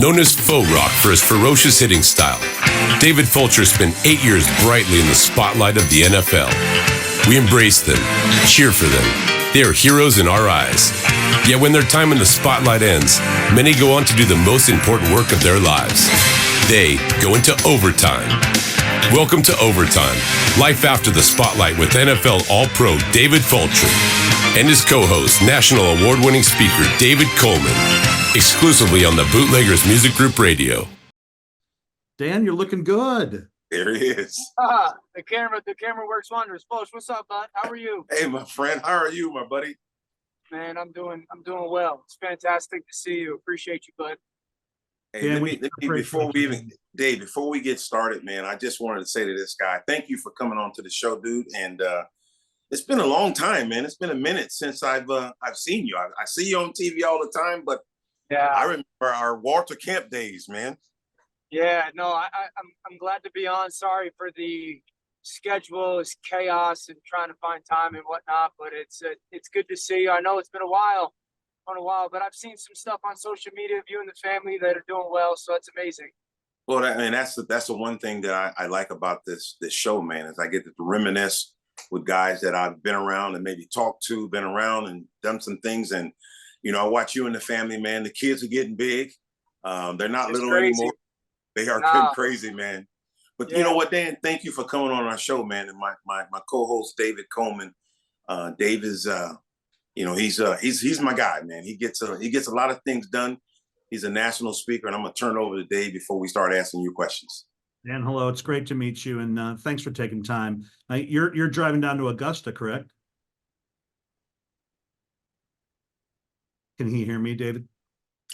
Known as faux rock for his ferocious hitting style, David Fulcher spent 8 years brightly in the spotlight of the NFL. We embrace them, cheer for them. They are heroes in our eyes. Yet when their time in the spotlight ends, many go on to do the most important work of their lives. They go into overtime. Welcome to Overtime, life after the spotlight with NFL ALL Pro David Fulcher and his co-host, national award-winning speaker David Coleman, exclusively on the Bootleggers Music Group Radio. Dan, you're looking good. There he is. The camera works wonders. Fulch, what's up, bud? How are you? Hey, my friend. How are you, my buddy? Man, I'm doing well. It's fantastic to see you. Appreciate you, bud. Hey, Dan, before we get started, man, I just wanted to say to this guy, thank you for coming on to the show, dude. And it's been a long time, man. It's been a minute since I've seen you. I see you on TV all the time, but yeah, I remember our Walter Camp days, man. Yeah, no, I'm glad to be on. Sorry for the schedule is chaos and trying to find time and whatnot, but it's good to see you. I know it's been a while, but I've seen some stuff on social media of you and the family that are doing well, so it's amazing. Well, that's the one thing that I like about this show, man, is I get to reminisce with guys that I've been around and maybe talked to, been around and done some things. And, you know, I watch you and the family, man. The kids are getting big. They're not little anymore. They are getting crazy, man. But you know what, Dan? Thank you for coming on our show, man. And my co-host David Coleman. Dave is he's my guy, man. He gets a lot of things done. He's a national speaker, and I'm gonna turn it over to Dave before we start asking you questions. Dan, hello. It's great to meet you, and thanks for taking time. You're driving down to Augusta, correct? Can he hear me, David?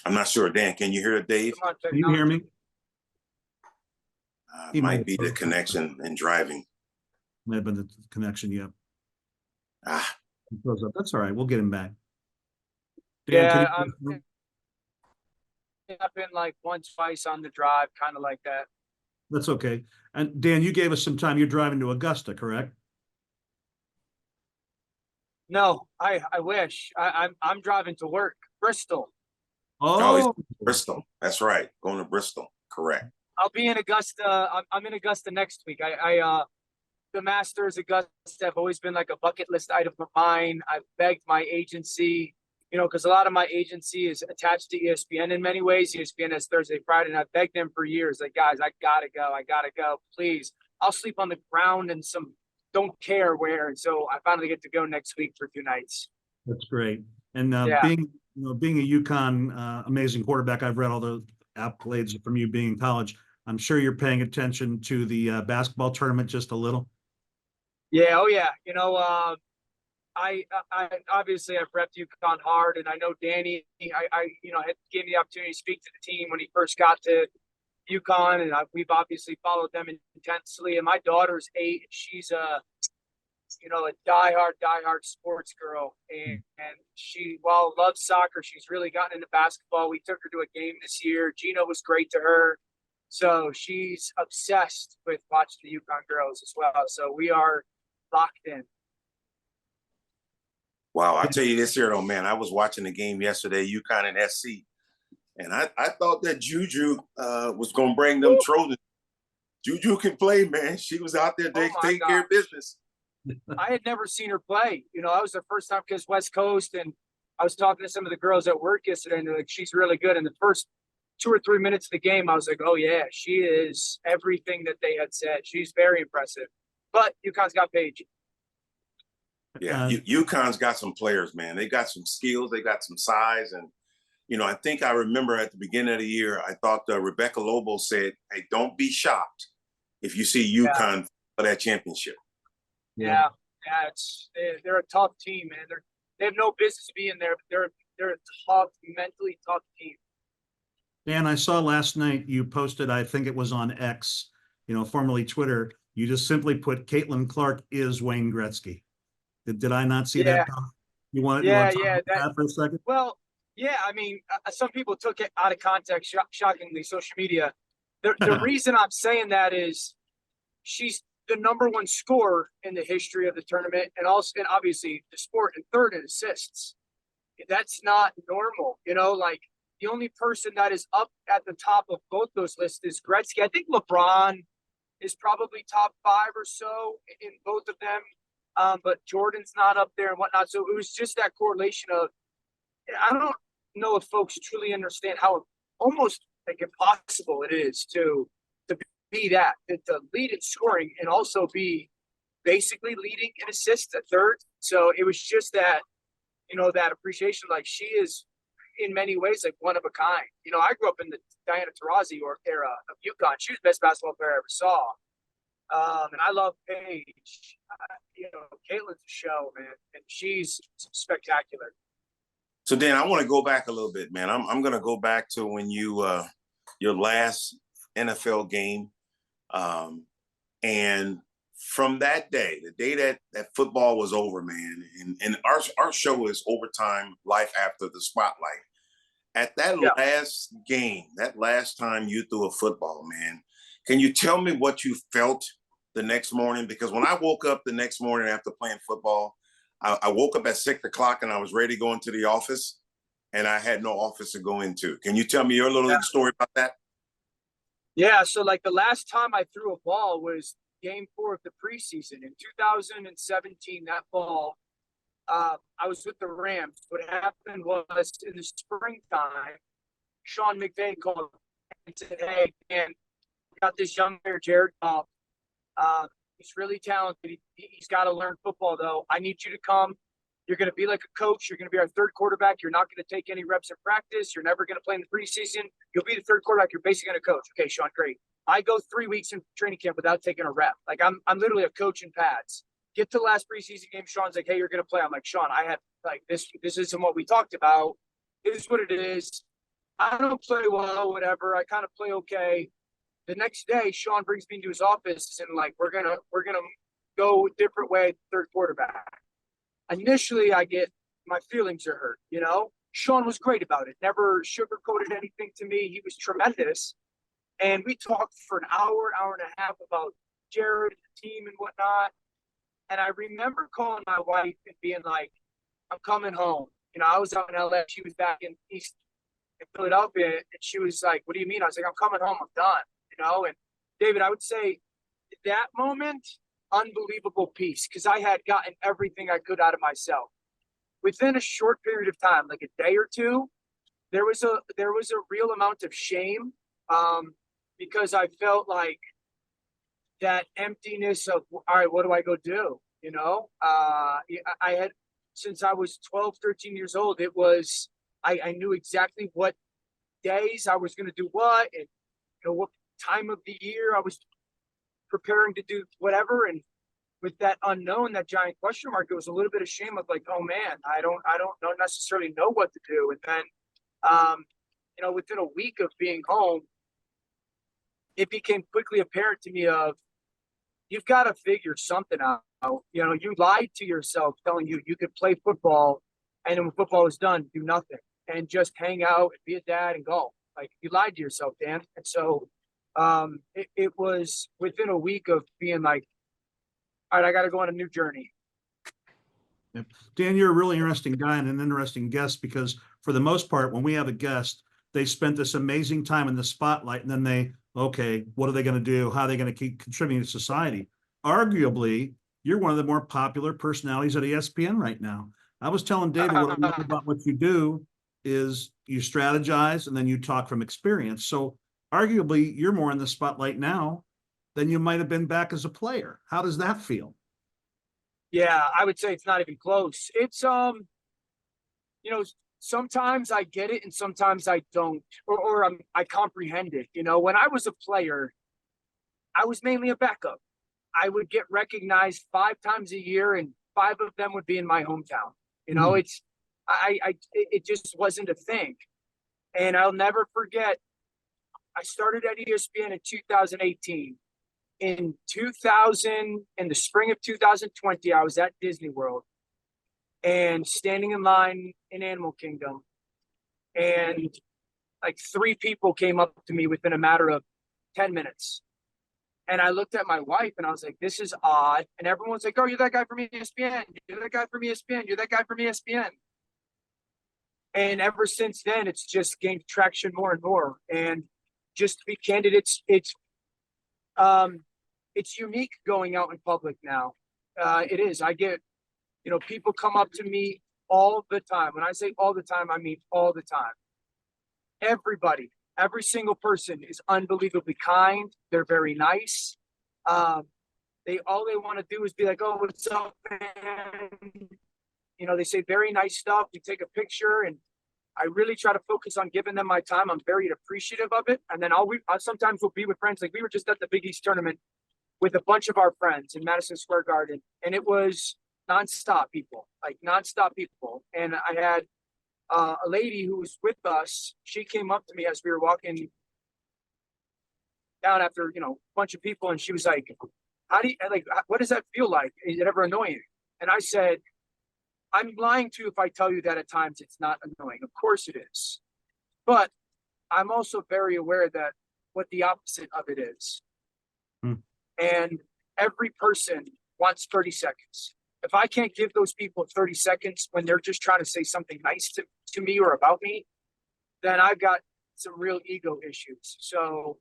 I'm not sure, Dan. Can you hear Dave? Can you hear me? It might be the connection and driving. Might have been the connection, yeah. Ah, that's all right. We'll get him back. Dan, I've been like once, twice on the drive, kind of like that. That's okay. And Dan, you gave us some time. You're driving to Augusta, correct? No, I wish. I'm driving to work, Bristol. Oh, Bristol. That's right. Going to Bristol. Correct. I'll be in Augusta. I'm in Augusta next week. The Masters Augusta have always been like a bucket list item of mine. I've begged my agency, you know, because a lot of my agency is attached to ESPN in many ways. ESPN has Thursday, Friday, and I've begged them for years, like, guys, I gotta go, please. I'll sleep on the ground and don't care where. And so I finally get to go next week for 2 nights. That's great. And being a UConn amazing quarterback, I've read all the accolades from you being in college. I'm sure you're paying attention to the basketball tournament just a little. Yeah. Oh yeah. You know, I obviously I've repped UConn hard, and I know Danny. I gave me the opportunity to speak to the team when he first got to UConn, and we've obviously followed them intensely. And my daughter's 8, and she's a diehard sports girl, and she, while loves soccer, she's really gotten into basketball. We took her to a game this year. Gino was great to her, so she's obsessed with watching the UConn girls as well. So we are locked in. Wow, I'll tell you this here, though, man. I was watching the game yesterday, UConn and SC, and I thought that Juju was going to bring them Trojans. Juju can play, man. She was out there taking care of business. I had never seen her play. You know, that was the first time because West Coast, and I was talking to some of the girls at work yesterday, and they're like, she's really good. In the first 2 or 3 minutes of the game, I was like, oh, yeah, she is everything that they had said. She's very impressive. But UConn's got Paige. Yeah, UConn's got some players, man. They got some skills. They got some size. And, you know, I think I remember at the beginning of the year, I thought Rebecca Lobo said, hey, don't be shocked if you see UConn for that championship. Yeah, they're a tough team, man. They have no business being there, but they're a tough, mentally tough team. Dan, I saw last night you posted, I think it was on X, formerly Twitter. You just simply put Caitlin Clark is Wayne Gretzky. Did I not see that? You want to talk about that for a second? Well, yeah. I mean, some people took it out of context. Shockingly, social media. The reason I'm saying that is she's the #1 scorer in the history of the tournament, and obviously the sport, and 3rd in assists. That's not normal, like the only person that is up at the top of both those lists is Gretzky. I think LeBron is probably top 5 or so in both of them. But Jordan's not up there and whatnot. So it was just that correlation of, I don't know if folks truly understand how almost like impossible it is to be that, to lead in scoring and also be basically leading in assists at third. So it was just that, that appreciation. Like, she is in many ways like one of a kind. I grew up in the Diana Taurasi era of UConn. She was the best basketball player I ever saw. And I love Paige. Caitlin's a show, man, and she's spectacular. So Dan, I want to go back a little bit, man. I'm going to go back to when you your last NFL game, and from that day, the day that football was over, man, and our show is Overtime, Life After the Spotlight. At that last game, that last time you threw a football, man, can you tell me what you felt the next morning? Because when I woke up the next morning after playing football, I woke up at 6 o'clock and I was ready to go into the office, and I had no office to go into. Can you tell me your little story about that? Yeah, so like the last time I threw a ball was game 4 of the preseason in 2017. That fall, I was with the Rams. What happened was in the springtime, Sean McVay called and said, "Hey, man, we got this young player, Jared Goff. He's really talented. He's got to learn football, though. I need you to come. You're going to be like a coach. You're going to be our third quarterback. You're not going to take any reps in practice. You're never going to play in the preseason. You'll be the third quarterback. You're basically going to coach." Okay, Sean, great. I go 3 weeks in training camp without taking a rep. Like, I'm literally a coach in pads. Get to the last preseason game. Sean's like, "Hey, you're going to play." I'm like, "Sean, I have like this isn't what we talked about. It is what it is. I don't play well, whatever. I kind of play okay." The next day, Sean brings me into his office and like, we're gonna go a different way, third quarterback. Initially, I get my feelings are hurt. Sean was great about it. Never sugarcoated anything to me. He was tremendous, and we talked for an hour and a half about Jared, the team, and whatnot. And I remember calling my wife and being like, "I'm coming home." I was out in LA. She was back in Philadelphia, and she was like, "What do you mean?" I was like, "I'm coming home. I'm done." And David, I would say that moment, unbelievable peace, because I had gotten everything I could out of myself. Within a short period of time, like a day or two, there was a real amount of shame, because I felt like that emptiness of, all right, what do I go do? I had, since I was 12, 13 years old, it was, I knew exactly what days I was going to do what, and what time of the year I was preparing to do whatever. And with that unknown, that giant question mark, it was a little bit of shame of like, oh man, I don't necessarily know what to do. And then, within a week of being home, it became quickly apparent to me of, you've got to figure something out. You lied to yourself telling you could play football, and then when football is done, do nothing and just hang out and be a dad and go. Like, you lied to yourself, Dan. And so it was within a week of being like, all right, I got to go on a new journey. Yep. Dan, you're a really interesting guy and an interesting guest, because for the most part, when we have a guest, they spent this amazing time in the spotlight, and then okay, what are they going to do? How are they going to keep contributing to society? Arguably, you're one of the more popular personalities at ESPN right now. I was telling David what I love about what you do is you strategize and then you talk from experience. So arguably, you're more in the spotlight now than you might have been back as a player. How does that feel? Yeah, I would say it's not even close. It's, sometimes I get it and sometimes I don't, or I comprehend it. When I was a player, I was mainly a backup. I would get recognized 5 times a year, and 5 of them would be in my hometown. It just wasn't a thing. And I'll never forget, I started at ESPN in 2018. In the spring of 2020, I was at Disney World and standing in line in Animal Kingdom. And like 3 people came up to me within a matter of 10 minutes. And I looked at my wife and I was like, this is odd. And everyone's like, "Oh, you're that guy from ESPN. You're that guy from ESPN. You're that guy from ESPN." And ever since then, it's just gained traction more and more. And just to be candid, it's unique going out in public now. It is. I get, people come up to me all the time. When I say all the time, I mean all the time. Everybody, every single person is unbelievably kind. They're very nice. They want to do is be like, "Oh, what's up, man?" They say very nice stuff. We take a picture, and I really try to focus on giving them my time. I'm very appreciative of it. And then I sometimes will be with friends. Like we were just at the Big East tournament with a bunch of our friends in Madison Square Garden, and it was nonstop people. And I had a lady who was with us. She came up to me as we were walking down after, a bunch of people. And she was like, what does that feel like? Is it ever annoying? And I said, I'm lying to you if I tell you that at times it's not annoying. Of course it is. But I'm also very aware that what the opposite of it is. And every person wants 30 seconds. If I can't give those people 30 seconds when they're just trying to say something nice to me or about me, then I've got some real ego issues. So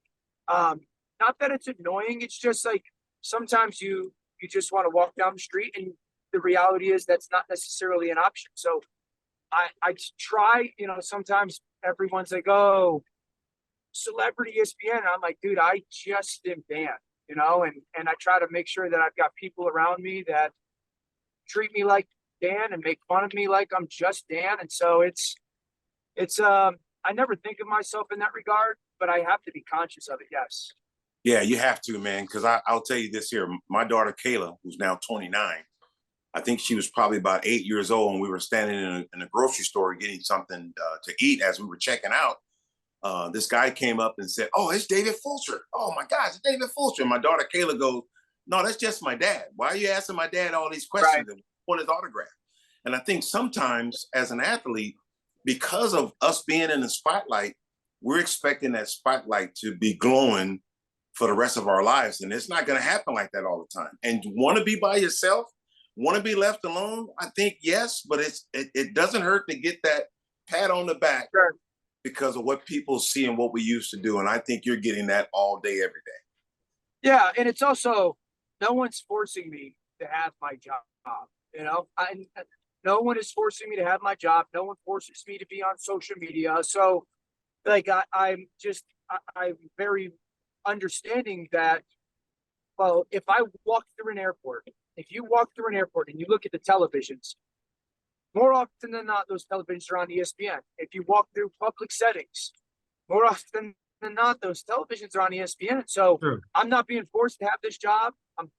not that it's annoying. It's just like sometimes you just want to walk down the street, and the reality is that's not necessarily an option. So I try, sometimes everyone's like, "Oh, celebrity ESPN." I'm like, dude, I just am Dan, and I try to make sure that I've got people around me that treat me like Dan and make fun of me like I'm just Dan. And so it's I never think of myself in that regard, but I have to be conscious of it. Yes. Yeah, you have to, man. Because I'll tell you this here. My daughter, Kayla, who's now 29, I think she was probably about 8 years old, and we were standing in a grocery store getting something to eat as we were checking out. This guy came up and said, "Oh, it's David Fulcher. Oh my gosh, it's David Fulcher." And my daughter, Kayla, goes, "No, that's just my dad. Why are you asking my dad all these questions? Right. Want his autograph?" And I think sometimes as an athlete, because of us being in the spotlight, we're expecting that spotlight to be glowing for the rest of our lives. And it's not going to happen like that all the time. And want to be by yourself, want to be left alone? I think yes, but it doesn't hurt to get that pat on the back. Sure. Because of what people see and what we used to do. And I think you're getting that all day, every day. Yeah. And it's also, no one's forcing me to have my job. No one is forcing me to have my job. No one forces me to be on social media. So like, I'm very understanding that, well, if you walk through an airport and you look at the televisions, more often than not, those televisions are on ESPN. If you walk through public settings, more often than not, those televisions are on ESPN. So sure. I'm not being forced to have this job. I'm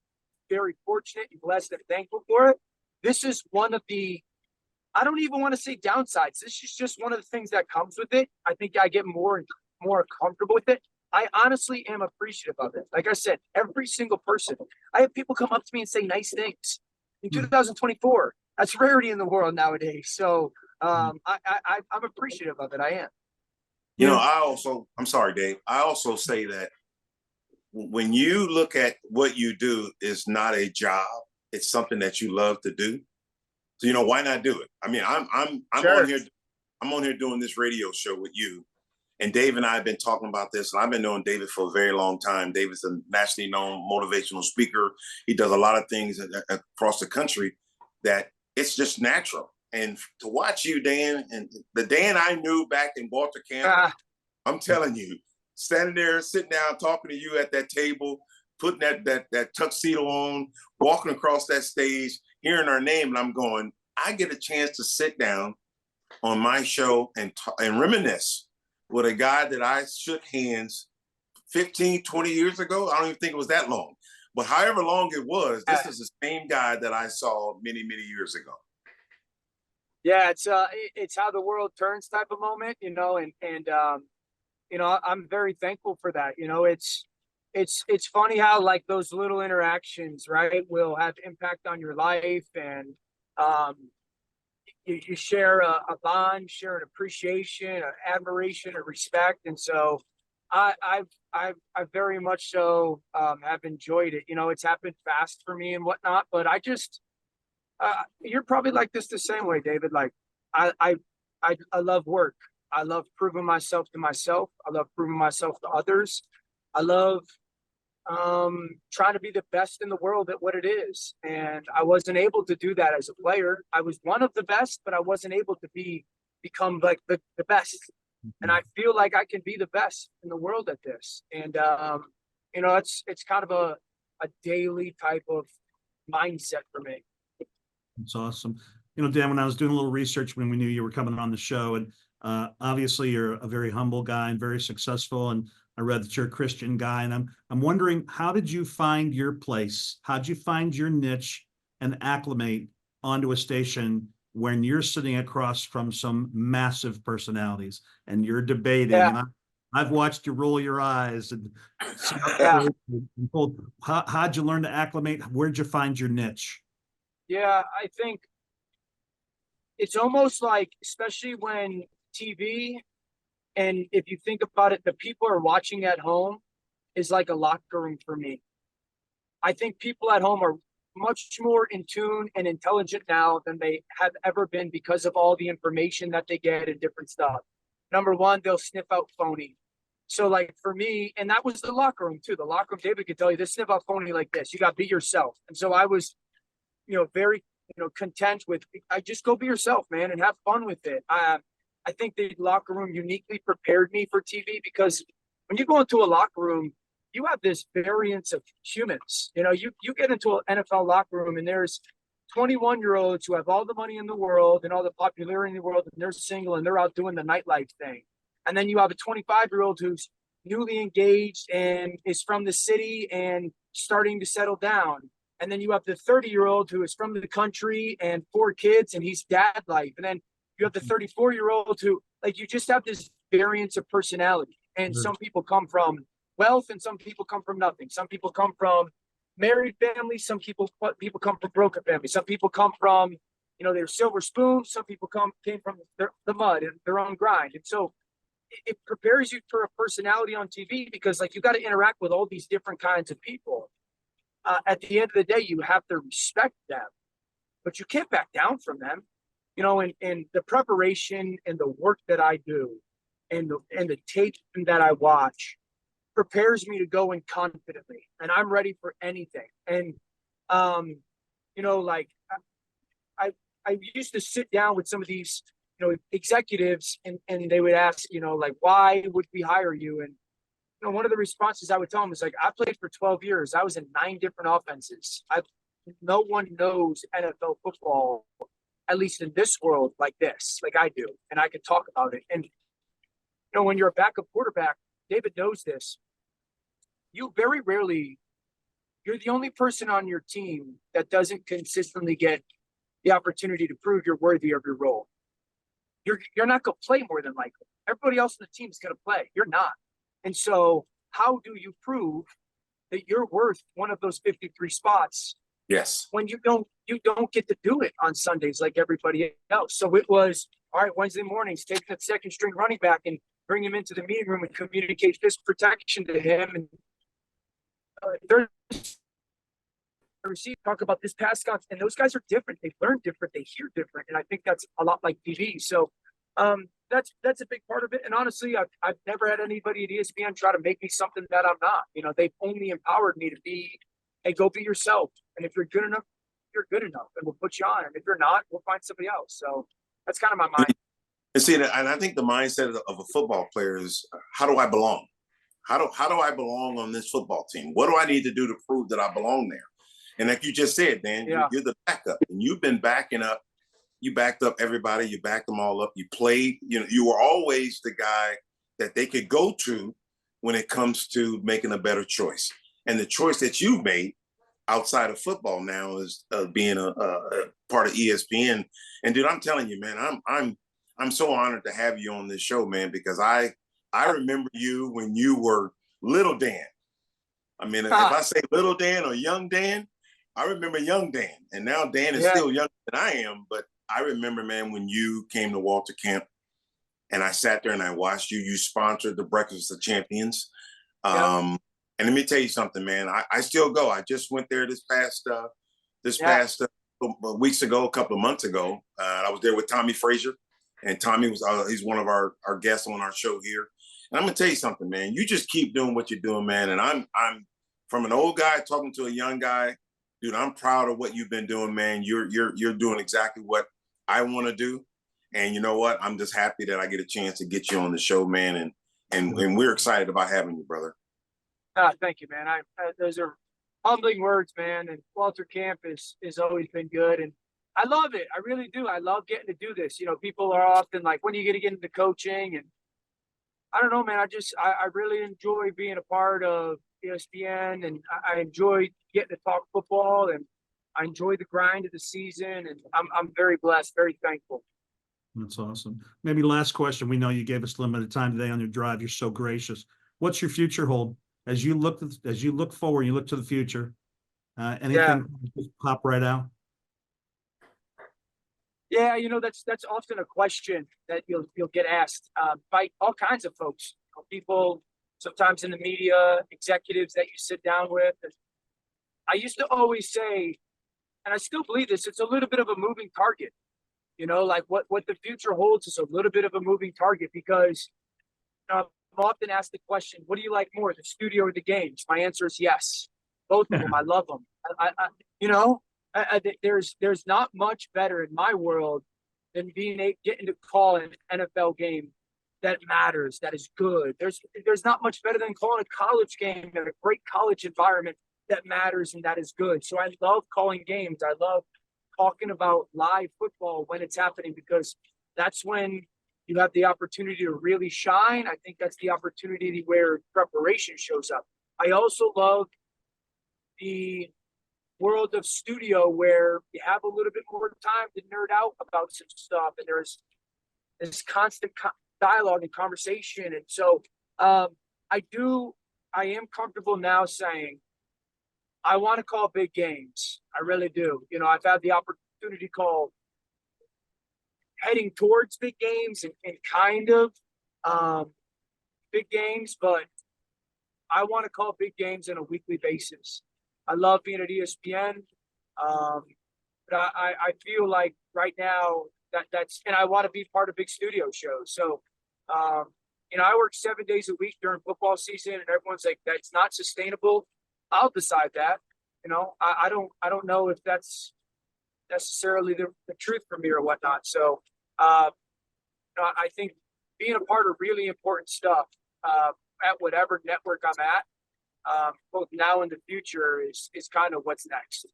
very fortunate and blessed and thankful for it. This is one of the, I don't even want to say downsides. This is just one of the things that comes with it. I think I get more and more comfortable with it. I honestly am appreciative of it. Like I said, every single person, I have people come up to me and say nice things. In 2024, that's rarity in the world nowadays. So I'm appreciative of it. I am. I'm sorry, Dave. I also say that when you look at what you do is not a job, it's something that you love to do. So, why not do it? I mean, I'm sure. I'm on here doing this radio show with you. And Dave and I have been talking about this, and I've been knowing David for a very long time. David's a nationally known motivational speaker. He does a lot of things across the country that it's just natural. And to watch you, Dan, and the Dan I knew back in Walter Camp, I'm telling you, standing there, sitting down, talking to you at that table, putting that tuxedo on, walking across that stage, hearing our name, and I'm going, I get a chance to sit down on my show and reminisce with a guy that I shook hands 15, 20 years ago. I don't even think it was that long. But however long it was, this is the same guy that I saw many, many years ago. Yeah, it's how the world turns type of moment, and I'm very thankful for that. It's funny how like those little interactions, right, will have impact on your life, and you share a bond, share an appreciation, an admiration, a respect. And so I very much so have enjoyed it. It's happened fast for me and whatnot, but I just, you're probably like this the same way, David. Like I I love work. I love proving myself to myself. I love proving myself to others. I love trying to be the best in the world at what it is. And I wasn't able to do that as a player. I was one of the best, but I wasn't able to become like the best. And I feel like I can be the best in the world at this. And you know, it's kind of a daily type of mindset for me. It's awesome. You know, Dan, when I was doing a little research when we knew you were coming on the show, and obviously you're a very humble guy and very successful, and I read that you're a Christian guy, and I'm wondering, how did you find your place? How did you find your niche and acclimate onto a station when you're sitting across from some massive personalities and you're debating? Yeah. And I've watched you roll your eyes and Yeah. how'd you learn to acclimate? Where'd you find your niche? Yeah, I think it's almost like, especially when TV, and if you think about it, the people are watching at home is like a locker room for me. I think people at home are much more in tune and intelligent now than they have ever been because of all the information that they get and different stuff. Number one, they'll sniff out phony. So like for me, and that was the locker room too. The locker room, David could tell you, they sniff out phony like this. You got to be yourself. And so I was, very, content with, I just go be yourself, man, and have fun with it. I think the locker room uniquely prepared me for TV because when you go into a locker room, you have this variance of humans. You get into an NFL locker room and there's 21-year-olds who have all the money in the world and all the popularity in the world, and they're single and they're out doing the nightlife thing. And then you have a 25-year-old who's newly engaged and is from the city and starting to settle down. And then you have the 30-year-old who is from the country and 4 kids and he's dad life. And then you have the 34-year-old who, like, you just have this variance of personality. And some people come from wealth and some people come from nothing. Some people come from married families. Some people come from broken families. Some people come from, they're silver spoons. Some people came from the mud and their own grind. And so it prepares you for a personality on TV because, like, you got to interact with all these different kinds of people. At the end of the day, you have to respect them, but you can't back down from them. And the preparation and the work that I do and the tape that I watch prepares me to go in confidently, and I'm ready for anything. And, like I used to sit down with some of these, executives and they would ask, like, why would we hire you? And, one of the responses I would tell them is like, I played for 12 years. I was in 9 different offenses. No one knows NFL football, at least in this world, like this, like I do. And I can talk about it. And, when you're a backup quarterback, David knows this. You very rarely, you're the only person on your team that doesn't consistently get the opportunity to prove you're worthy of your role. You're not going to play more than likely. Everybody else on the team is going to play. You're not. And so how do you prove that you're worth one of those 53 spots? Yes. When you don't get to do it on Sundays like everybody else. So it was, all right, Wednesday mornings, take that second string running back and bring him into the meeting room and communicate this protection to him. And talk about this pass counts. And those guys are different. They learn different. They hear different. And I think that's a lot like TV. So that's a big part of it. And honestly, I've never had anybody at ESPN try to make me something that I'm not. They've only empowered me to be, hey, go be yourself. And if you're good enough, you're good enough, and we'll put you on. And if you're not, we'll find somebody else. So that's kind of my mind. And see, and I think the mindset of a football player is, how do I belong? How do I belong on this football team? What do I need to do to prove that I belong there? And like you just said, Dan, you're the backup, and you've been backing up. You backed up everybody. You backed them all up. You played. You were always the guy that they could go to when it comes to making a better choice. And the choice that you've made outside of football now is being a part of ESPN. And dude, I'm telling you, man, I'm so honored to have you on this show, man, because I remember you when you were little Dan. I mean, if I say little Dan or young Dan, I remember young Dan. And now Dan is still younger than I am, but I remember, man, when you came to Walter Camp and I sat there and I watched you. You sponsored the Breakfast of Champions. And let me tell you something, man. I still go. I just went there this past weeks ago, a couple of months ago. I was there with Tommy Frazier. And Tommy was he's one of our guests on our show here. And I'm gonna tell you something, man. You just keep doing what you're doing, man. And I'm from an old guy talking to a young guy, dude. I'm proud of what you've been doing, man. You're doing exactly what I want to do. And you know what? I'm just happy that I get a chance to get you on the show, man. And we're excited about having you, brother. Thank you, man. Those are humbling words, man. And Walter Camp has always been good, and I love it. I really do. I love getting to do this. You know, people are often like, "When are you going to get into coaching?" And I don't know, man. I really enjoy being a part of ESPN, and I enjoy getting to talk football, and I enjoy the grind of the season, and I'm very blessed, very thankful. That's awesome. Maybe last question. We know you gave us limited time today on your drive. You're so gracious. What's your future hold as you look forward? You look to the future. Anything just pop right out? Yeah, you know, that's often a question that you'll get asked by all kinds of folks. You know, people sometimes in the media, executives that you sit down with. And I used to always say, and I still believe this, it's a little bit of a moving target. You know, like what the future holds is a little bit of a moving target because I'm often asked the question, what do you like more, the studio or the games? My answer is yes. Both of them. I love them. There's not much better in my world than getting to call an NFL game that matters, that is good. There's not much better than calling a college game in a great college environment that matters and that is good. So I love calling games. I love talking about live football when it's happening because that's when you have the opportunity to really shine. I think that's the opportunity where preparation shows up. I also love the world of studio where you have a little bit more time to nerd out about some stuff, and there's this constant dialogue and conversation. And so I am comfortable now saying I want to call big games. I really do. You know, I've had the opportunity to call heading towards big games and kind of big games, but I want to call big games on a weekly basis. I love being at ESPN, but I feel like right now that's and I want to be part of big studio shows. So, you know, I work 7 days a week during football season, and everyone's like, "That's not sustainable." I'll decide that. You know, I don't know if that's necessarily the truth for me or whatnot. So, I think being a part of really important stuff at whatever network I'm at, both now and the future, is kind of what's next.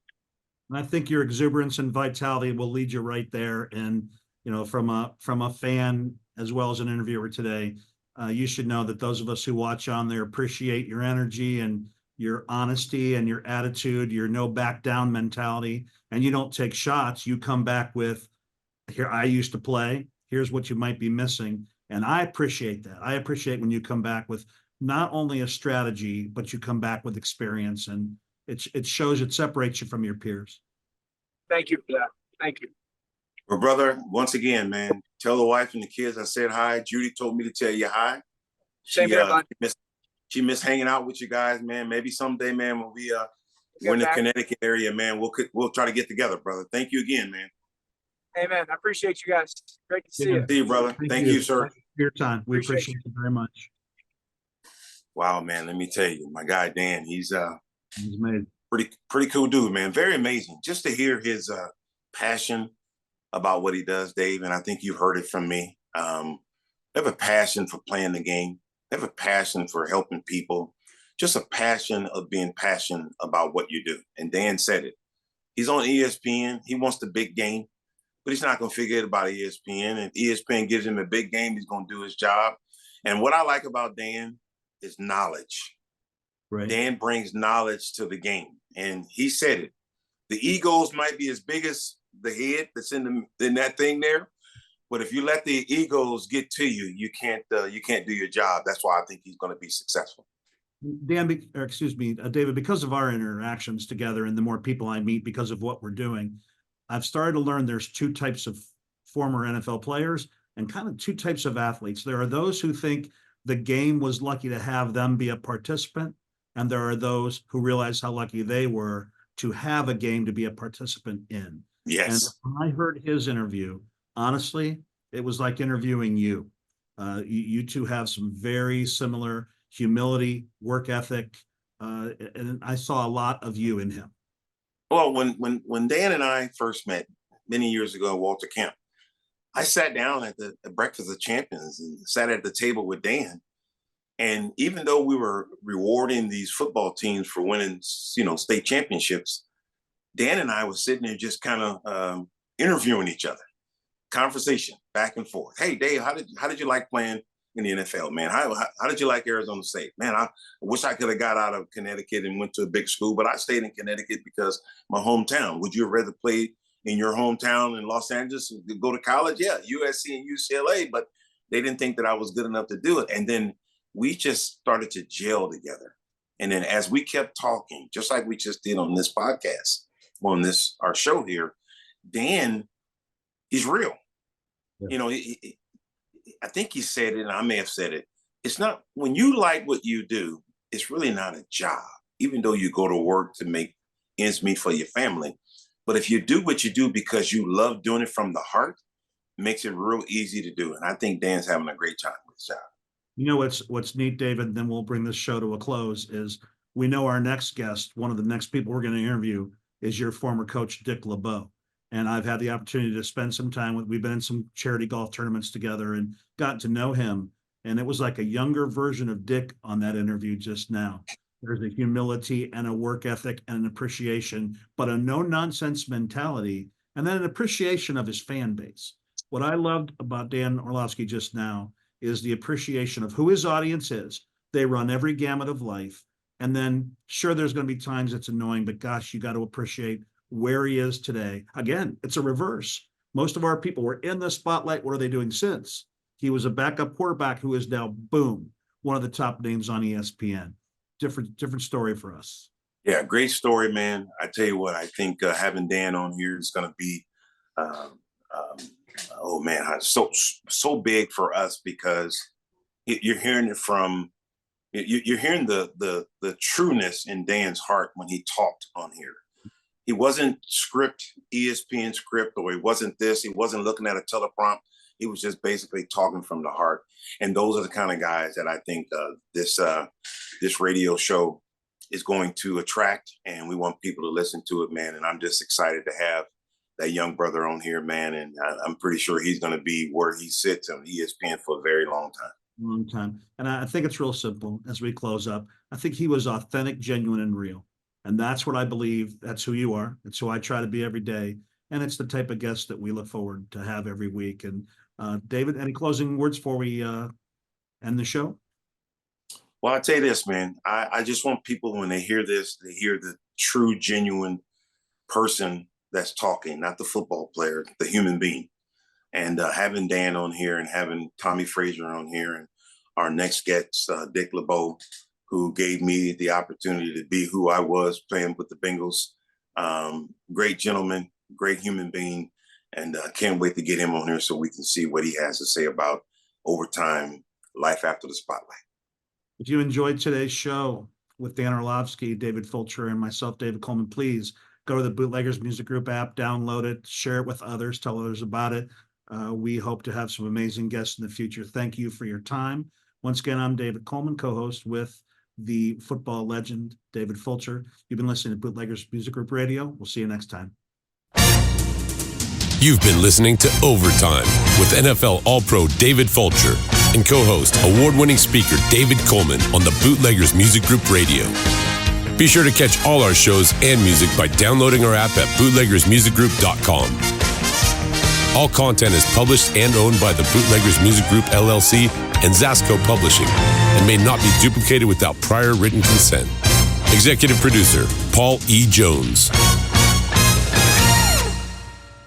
And I think your exuberance and vitality will lead you right there. And you know, from a fan as well as an interviewer today, you should know that those of us who watch on there appreciate your energy and your honesty and your attitude, your no back down mentality, and you don't take shots. You come back with, here, I used to play, here's what you might be missing. And I appreciate that. I appreciate when you come back with not only a strategy, but you come back with experience, and it shows, it separates you from your peers. Thank you for that. Thank you. Well, brother, once again, man, tell the wife and the kids I said hi. Judy told me to tell you hi. Same here, bud. She missed hanging out with you guys, man. Maybe someday, man, when we're in the Connecticut area, man, we'll try to get together, brother. Thank you again, man. Hey, man, I appreciate you guys. Great to see you. See you, brother. Thank you, sir. Thank you for your time. We appreciate you very much. Wow, man, let me tell you, my guy Dan, he's made pretty cool dude, man. Very amazing just to hear his passion about what he does, Dave. And I think you've heard it from me. They have a passion for playing the game. They have a passion for helping people, just a passion of being passionate about what you do. And Dan said it. He's on ESPN. He wants the big game, but he's not going to forget about ESPN. If ESPN gives him a big game, he's going to do his job. And what I like about Dan is knowledge. Right. Dan brings knowledge to the game. And he said it. The egos might be as big as the head that's in that thing there. But if you let the egos get to you, you can't do your job. That's why I think he's going to be successful. Dan, David, because of our interactions together and the more people I meet because of what we're doing, I've started to learn there's two types of former NFL players and kind of two types of athletes. There are those who think the game was lucky to have them be a participant, and there are those who realize how lucky they were to have a game to be a participant in. Yes. And when I heard his interview, honestly, It was like interviewing you. You two have some very similar humility, work ethic, and I saw a lot of you in him. Well, when Dan and I first met many years ago at Walter Camp, I sat down at the Breakfast of Champions and sat at the table with Dan. And even though we were rewarding these football teams for winning, state championships, Dan and I were sitting there just kind of interviewing each other, conversation back and forth. Hey, Dave, how did you like playing in the NFL, man? How did you like Arizona State? Man, I wish I could have got out of Connecticut and went to a big school, but I stayed in Connecticut because my hometown. Would you have rather played in your hometown in Los Angeles, go to college? Yeah, USC and UCLA, but they didn't think that I was good enough to do it. And then we just started to gel together. And then as we kept talking, just like we just did on this podcast, on our show here, Dan, he's real. Yeah. I think he said it, and I may have said it. It's not, when you like what you do, it's really not a job, even though you go to work to make ends meet for your family. But if you do what you do because you love doing it from the heart, it makes it real easy to do. And I think Dan's having a great time with his job. You know what's neat, David, and then we'll bring this show to a close, is we know our next guest, one of the next people we're going to interview, is your former coach, Dick LeBeau. And I've had the opportunity to spend some time we've been in some charity golf tournaments together and gotten to know him. And it was like a younger version of Dick on that interview just now. There's a humility and a work ethic and an appreciation, but a no-nonsense mentality, and then an appreciation of his fan base. What I loved about Dan Orlovsky just now is the appreciation of who his audience is. They run every gamut of life. And then, sure, there's going to be times it's annoying, but gosh, you got to appreciate where he is today. Again, it's a reverse. Most of our people were in the spotlight. What are they doing since? He was a backup quarterback who is now, boom, one of the top names on ESPN. Different story for us. Yeah, great story, man. I tell you what, I think having Dan on here is going to be, so big for us, because you're hearing it from, you're hearing the trueness in Dan's heart when he talked on here. He wasn't ESPN script, or he wasn't this. He wasn't looking at a teleprompt. He was just basically talking from the heart. And those are the kind of guys that I think this radio show is going to attract, and we want people to listen to it, man. And I'm just excited to have that young brother on here, man. And I'm pretty sure he's going to be where he sits on ESPN for a very long time. Long time. And I think it's real simple as we close up. I think he was authentic, genuine, and real. And that's what I believe. That's who you are. It's who I try to be every day. And it's the type of guest that we look forward to have every week. And David, any closing words before we end the show? Well, I'll tell you this, man. I just want people, when they hear this, to hear the true, genuine person that's talking, not the football player, the human being. And having Dan on here and having Tommy Frazier on here, and our next guest, Dick LeBeau, who gave me the opportunity to be who I was playing with the Bengals. Great gentleman, great human being, and can't wait to get him on here so we can see what he has to say about overtime, life after the spotlight. If you enjoyed today's show with Dan Orlovsky, David Fulcher, and myself, David Coleman, please go to the Bootleggers Music Group app, download it, share it with others, tell others about it. We hope to have some amazing guests in the future. Thank you for your time. Once again, I'm David Coleman, co-host with the football legend, David Fulcher. You've been listening to Bootleggers Music Group Radio. We'll see you next time. You've been listening to Overtime with NFL All Pro David Fulcher and co-host, award-winning speaker David Coleman on the Bootleggers Music Group Radio. Be sure to catch all our shows and music by downloading our app at bootleggersmusicgroup.com. All content is published and owned by the Bootleggers Music Group, LLC, and Zasco Publishing, and may not be duplicated without prior written consent. Executive producer, Paul E. Jones.